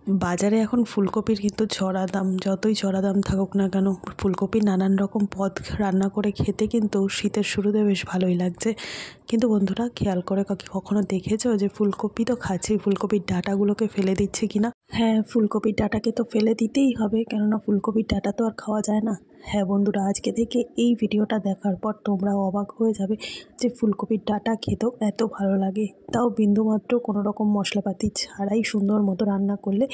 বাজারে এখন ফুলকপির কিন্তু চড়া দাম, যতই চড়া দাম থাকুক না কেন ফুলকপির নানান রকম পদ রান্না করে খেতে কিন্তু শীতের শুরুতে বেশ ভালোই লাগছে। কিন্তু বন্ধুরা, খেয়াল করে কখনো দেখেছো যে ফুলকপি তো খাচ্ছি, ফুলকপির ডাঁটাগুলোকে ফেলে দিচ্ছি কিনা? হ্যাঁ, ফুলকপির ডাঁটাকে তো ফেলে দিতেই হবে, কেননা ফুলকপির ডাঁটা তো আর খাওয়া যায় না। হ্যাঁ বন্ধুরা, আজকে থেকে এই ভিডিওটা দেখার পর তোমরাও অবাক হয়ে যাবে যে ফুলকপির ডাঁটা খেতেও এত ভালো লাগে, তাও বিন্দুমাত্র কোনো রকম মশলাপাতি ছাড়াই সুন্দর মতো রান্না করলে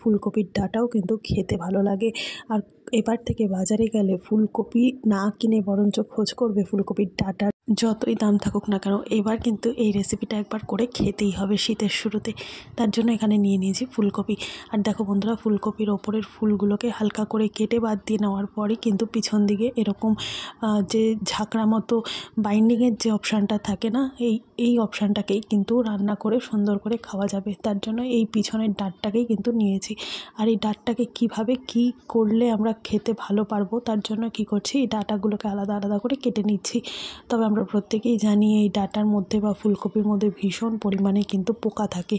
ফুলকপির ডাঁটাও কিন্তু খেতে ভালো লাগে। আর এবার থেকে বাজারে গেলে ফুলকপি না কিনে বরঞ্চ খোঁজ করবে ফুলকপির ডাঁটার, যতই দাম থাকুক না কেন এবার কিন্তু এই রেসিপিটা একবার করে খেতেই হবে শীতের শুরুতে। তার জন্য এখানে নিয়ে নিয়েছি ফুলকপি। আর দেখো বন্ধুরা, ফুলকপির ওপরের ফুলগুলোকে হালকা করে কেটে বাদ দিয়ে নেওয়ার পরে কিন্তু পিছন দিকে এরকম যে ঝাঁকড়া মতো বাইন্ডিংয়ের যে অপশানটা থাকে না, এই অপশানটাকেই কিন্তু রান্না করে সুন্দর করে খাওয়া যাবে। তার জন্য এই পিছনের ডাঁটটাকেই কিন্তু নিয়েছি। আর এই ডাঁটটাকে কিভাবে কি করলে আমরা খেতে ভালো পারবো, তার জন্য কি করছি, এই ডাঁটাগুলোকে আলাদা আলাদা করে কেটে নিচ্ছি। তবে আমরা প্রত্যেকেই জানি এই ডাঁটার মধ্যে বা ফুলকপির মধ্যে ভীষণ পরিমাণে কিন্তু পোকা থাকে।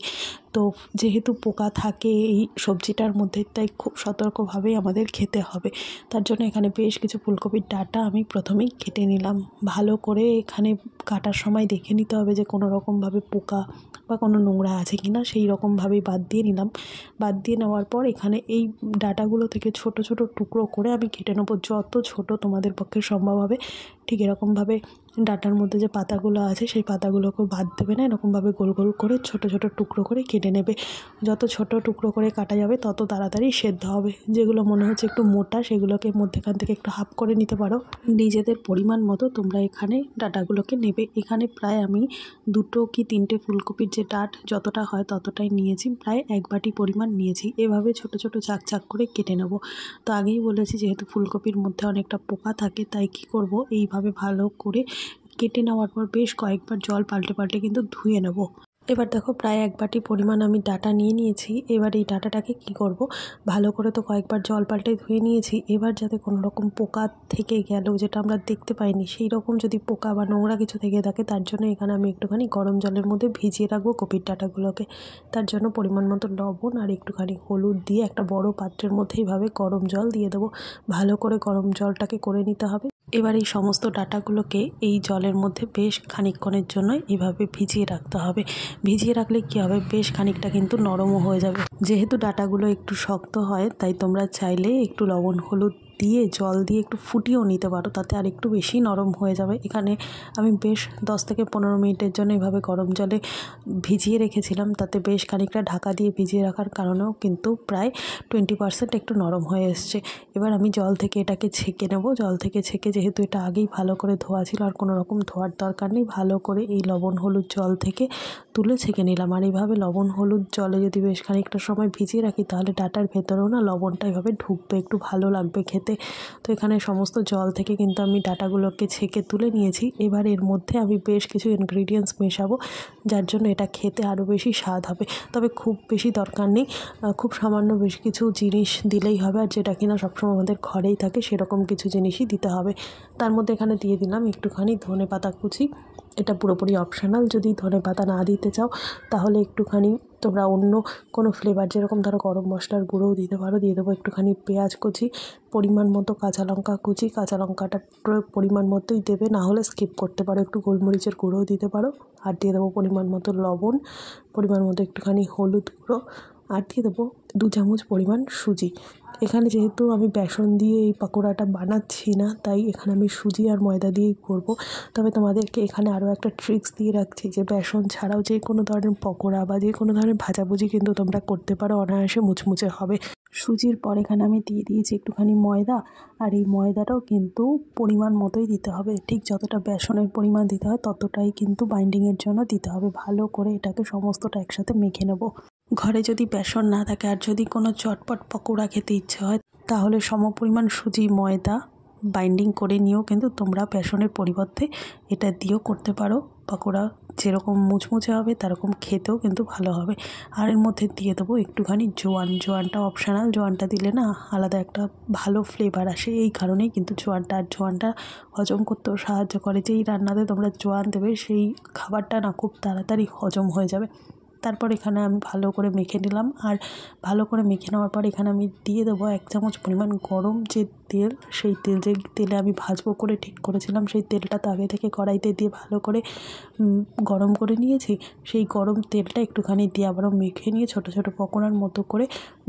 তো যেহেতু পোকা থাকে এই সবজিটার মধ্যে, তাই খুব সতর্কভাবেই আমাদের খেতে হবে। তার জন্য এখানে বেশ কিছু ফুলকপির ডাঁটা আমি প্রথমেই কেটে নিলাম। ভালো করে এখানে কাটার সময় দেখে নিতে হবে যে কোনো রকমভাবে পোকা বা কোনো নোংরা আছে কি না, সেই রকমভাবেই বাদ দিয়ে নিলাম। বাদ দিয়ে নেওয়ার পর এখানে এই ডাঁটাগুলো থেকে ছোট ছোট টুকরো করে আমি কেটে নেবো, যত ছোট তোমাদের পক্ষে সম্ভব হবে। ঠিক এরকমভাবে ডাঁটার মধ্যে যে পাতাগুলো আছে সেই পাতাগুলোকেও বাদ দেবে না, এরকমভাবে গোল গোল করে ছোট ছোট টুকরো করে কেটে নেবে। যত ছোট টুকরো করে কাটা যাবে তত তাড়াতাড়ি সেদ্ধ হবে। যেগুলো মনে হচ্ছে একটু মোটা সেগুলোকে মধ্যেখান থেকে একটু হাফ করে নিতে পারো। নিজেদের পরিমাণ মতো তোমরা এখানে ডাঁটাগুলোকে নেবে। এখানে প্রায় আমি 2 কি 3টে ফুলকপির যে ডাঁট যতটা হয় ততটাই নিয়েছি, প্রায় 1 বাটি পরিমাণ নিয়েছি। এভাবে ছোট ছোট চাক চাক করে কেটে নেব। তো আগেই বলেছি যেহেতু ফুলকপির মধ্যে অনেকটা পোকা থাকে, তাই কি করব, এইভাবে ভালো করে কেটে নেওয়ার পর বেশ কয়েকবার জল পাল্টে পাল্টে কিন্তু ধুয়ে নেব। এবার দেখো প্রায় 1 বাটি পরিমাণ আমি ডাঁটা নিয়ে নিয়েছি। এবার এই ডাঁটাটাকে কি করব, ভালো করে তো কয়েকবার জল পাল্টে ধুয়ে নিয়েছি। এবার যাতে কোনো রকম পোকা থেকে গেল যেটা আমরা দেখতে পাইনি, সেই রকম যদি পোকা বা নোংরা কিছু থেকে থাকে, তার জন্য এখানে আমি একটুখানি গরম জলের মধ্যে ভিজিয়ে রাখবো কপির ডাঁটাগুলোকে। তার জন্য পরিমাণ মতো লবণ আর একটুখানি হলুদ দিয়ে একটা বড় পাত্রের মধ্যে এইভাবে গরম জল দিয়ে দেবো। ভালো করে গরম জলটাকে করে নিতে হবে। এবার এই সমস্ত ডাঁটাগুলোকে এই জলের মধ্যে বেশ খানিকক্ষণের জন্য এভাবে ভিজিয়ে রাখতে হবে। ভিজিয়ে রাখলে কী হবে, বেশ খানিকটা কিন্তু নরমও হয়ে যাবে। যেহেতু ডাঁটাগুলো একটু শক্ত হয়, তাই তোমরা চাইলে একটু লবণ হলুদ দিয়ে জল দিয়ে একটু ফুটিয়েও নিতে পারো, তাতে আর একটু বেশি নরম হয়ে যাবে। এখানে আমি বেশ 10 থেকে 15 মিনিটের জন্য এভাবে গরম জলে ভিজিয়ে রেখেছিলাম, তাতে বেশ খানিকটা ঢাকা দিয়ে ভিজিয়ে রাখার কারণেও কিন্তু প্রায় 20% একটু নরম হয়ে এসছে। এবার আমি জল থেকে এটাকে ছেঁকে নেব। জল থেকে ছেঁকে, যেহেতু এটা আগেই ভালো করে ধোয়া ছিল আর কোনো রকম ধোয়ার দরকার নেই, ভালো করে এই লবণ হলুদ জল থেকে তুলে ছেঁকে নিলাম। আর এইভাবে লবণ হলুদ জলে যদি বেশ খানিকটা সময় ভিজিয়ে রাখি, তাহলে ডাঁটার ভেতরেও না লবণটা এভাবে ঢুকবে, একটু ভালো লাগবে খেতে। তো এখানে সমস্ত জল থেকে কিন্তু আমি ডাঁটাগুলোকে ছেঁকে তুলে নিয়েছি। এবার এর মধ্যে আমি বেশ কিছু ইনগ্রিডিয়েন্টস মেশাবো, যার জন্য এটা খেতে আরও বেশি স্বাদ হবে। তবে খুব বেশি দরকার নেই, খুব সামান্য বেশ কিছু জিনিস দিলেই হবে, আর যেটা কিনা সবসময় আমাদের ঘরেই থাকে সেরকম কিছু জিনিসই দিতে হবে। তার মধ্যে এখানে দিয়ে দিলাম একটুখানি ধনেপাতা কুচি। এটা পুরোপুরি অপশনাল, যদি ধনেপাতা না দিতে চাও তাহলে একটুখানি তোমরা অন্য কোনো ফ্লেভার, যেরকম ধরো গরম মশলার গুঁড়োও দিতে পারো। দিয়ে দেবো একটুখানি পেঁয়াজ কুচি, পরিমাণ মতো কাঁচা লঙ্কা কুচি। কাঁচা লঙ্কাটা পরিমাণ মতোই দেবে, না হলে স্কিপ করতে পারো। একটু গোলমরিচের গুঁড়োও দিতে পারো। আর দিয়ে দেবো পরিমাণ মতো লবণ, পরিমাণ মতো একটুখানি হলুদ গুঁড়ো, আর দিয়ে দেবো 2 চামচ পরিমাণ সুজি। এখানে যেহেতু আমি বেসন দিয়ে এই পকোড়াটা বানাচ্ছি না, তাই এখানে আমি সুজি আর ময়দা দিয়েই করব। তবে তোমাদেরকে এখানে আরও একটা ট্রিক্স দিয়ে রাখছি, যে বেসন ছাড়াও যে কোনো ধরনের পকোড়া বা যে কোনো ধরনের ভাজাভুজি কিন্তু তোমরা করতে পারো, অনায়াসে মুচমুচে হবে। সুজির পর এখানে আমি দিয়ে দিয়েছি একটুখানি ময়দা, আর এই ময়দাটাও কিন্তু পরিমাণ মতোই দিতে হবে। ঠিক যতটা বেসনের পরিমাণ দিতে হয় ততটাই কিন্তু বাইন্ডিংয়ের জন্য দিতে হবে। ভালো করে এটাকে সমস্তটা একসাথে মেখে নেব। ঘরে যদি বেসন না থাকে আর যদি কোনো চটপট পকোড়া খেতে ইচ্ছে হয়, তাহলে সমপরিমাণ সুজি ময়দা বাইন্ডিং করে নিয়েও কিন্তু তোমরা বেসনের পরিবর্তে এটা দিয়েও করতে পারো। পকোড়া যেরকম মুচমুচে হবে তারকম খেতেও কিন্তু ভালো হবে। আর এর মধ্যে দিয়ে দেবো একটুখানি জোয়ান। জোয়ানটা অপশনাল, জোয়ানটা দিলে না আলাদা একটা ভালো ফ্লেভার আসে, এই কারণেই কিন্তু জোয়ানটা হজম করতেও সাহায্য করে। যেই রান্নাতে তোমরা জোয়ান দেবে সেই খাবারটা না খুব তাড়াতাড়ি হজম হয়ে যাবে। তারপর এখানে আমি ভালো করে মেখে নিলাম। আর ভালো করে মেখে নেওয়ার পর এখানে আমি দিয়ে দেবো 1 চামচ পরিমাণ গরম যে তেল, সেই তেল যে তেলে আমি ভাজবো করে ঠিক করেছিলাম, সেই তেলটা তো আগে থেকে কড়াইতে দিয়ে ভালো করে গরম করে নিয়েছি। সেই গরম তেলটা একটুখানি দিয়ে আবারও মেখে নিয়ে ছোটো ছোটো পকোড়ার মতো করে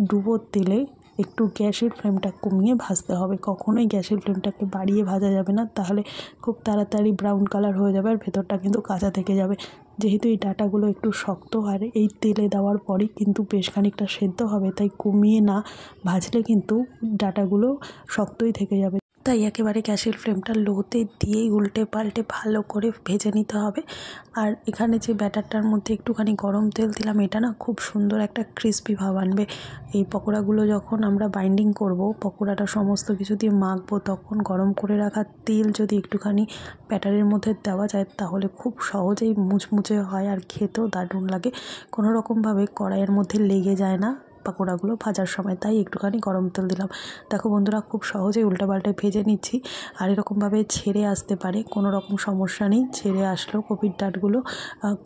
ডুবো তেলে একটু গ্যাসের ফ্লেমটা কমিয়ে ভাজতে হবে। কখনোই গ্যাসের ফ্লেমটাকে বাড়িয়ে ভাজা যাবে না, তাহলে খুব তাড়াতাড়ি ব্রাউন কালার হয়ে যাবে আর ভেতরটা কিন্তু কাঁচা থেকে যাবে। যেহেতু এই ডাঁটাগুলো একটু শক্ত আর এই তেলে দেওয়ার পরেই কিন্তু বেশ খানিকটা সেদ্ধ হবে, তাই কমিয়ে না ভাজলে কিন্তু ডাঁটাগুলো শক্তই থেকে যাবে। তাই একেবারে গ্যাসের ফ্লেমটা লোতে দিয়েই উল্টে পাল্টে ভালো করে ভেজে নিতে হবে। আর এখানে যে ব্যাটারটার মধ্যে একটুখানি গরম তেল দিলাম, এটা না খুব সুন্দর একটা ক্রিস্পি ভাব আনবে। এই পকোড়াগুলো যখন আমরা বাইন্ডিং করব, পকোড়াটা সমস্ত কিছু দিয়ে মাখবো, তখন গরম করে রাখা তেল যদি একটুখানি ব্যাটারের মধ্যে দেওয়া যায় তাহলে খুব সহজেই মুচমুচে হয় আর খেতেও দারুণ লাগে। কোনো রকমভাবে কড়াইয়ের মধ্যে লেগে যায় না পকোড়াগুলো ভাজার সময়, তাই একটুখানি গরম তেল দিলাম। দেখো বন্ধুরা, খুব সহজেই উল্টাপাল্টে ভেজে নিচ্ছি। আর এরকমভাবে ছেড়ে আসতে পারে, কোনো রকম সমস্যা নেই। ছেড়ে আসলেও কপির ডাঁটগুলো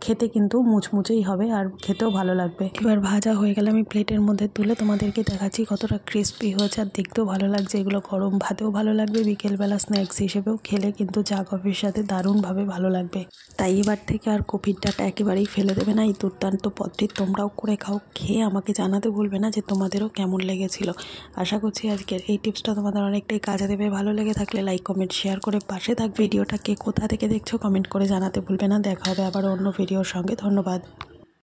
খেতে কিন্তু মুচমুচেই হবে আর খেতেও ভালো লাগবে। এবার ভাজা হয়ে গেলে আমি প্লেটের মধ্যে তুলে তোমাদেরকে দেখাচ্ছি কতটা ক্রিস্পি হয়েছে আর দেখতেও ভালো লাগছে। এগুলো গরম ভাতেও ভালো লাগবে, বিকেলবেলা স্ন্যাক্স হিসেবেও খেলে কিন্তু চা কফির সাথে দারুণভাবে ভালো লাগবে। তাই এবার থেকে আর কপির ডাঁটা একেবারেই ফেলে দেবে না। এই দুর্দান্ত পদটি তোমরাও করে খাও, খেয়ে আমাকে জানাতে ভুলবে না যে তোমাদেরও কেমন লেগেছিল। আশা করছি আজকের এই টিপসটা তোমাদের অনেকটাই কাজে দেবে। ভালো লেগে থাকলে লাইক কমেন্ট শেয়ার করে পাশে থাক। ভিডিওটা কে কোথা থেকে দেখছো কমেন্ট করে জানাতে ভুলবে না। দেখা হবে আবার অন্য ভিডিওর সঙ্গে। ধন্যবাদ।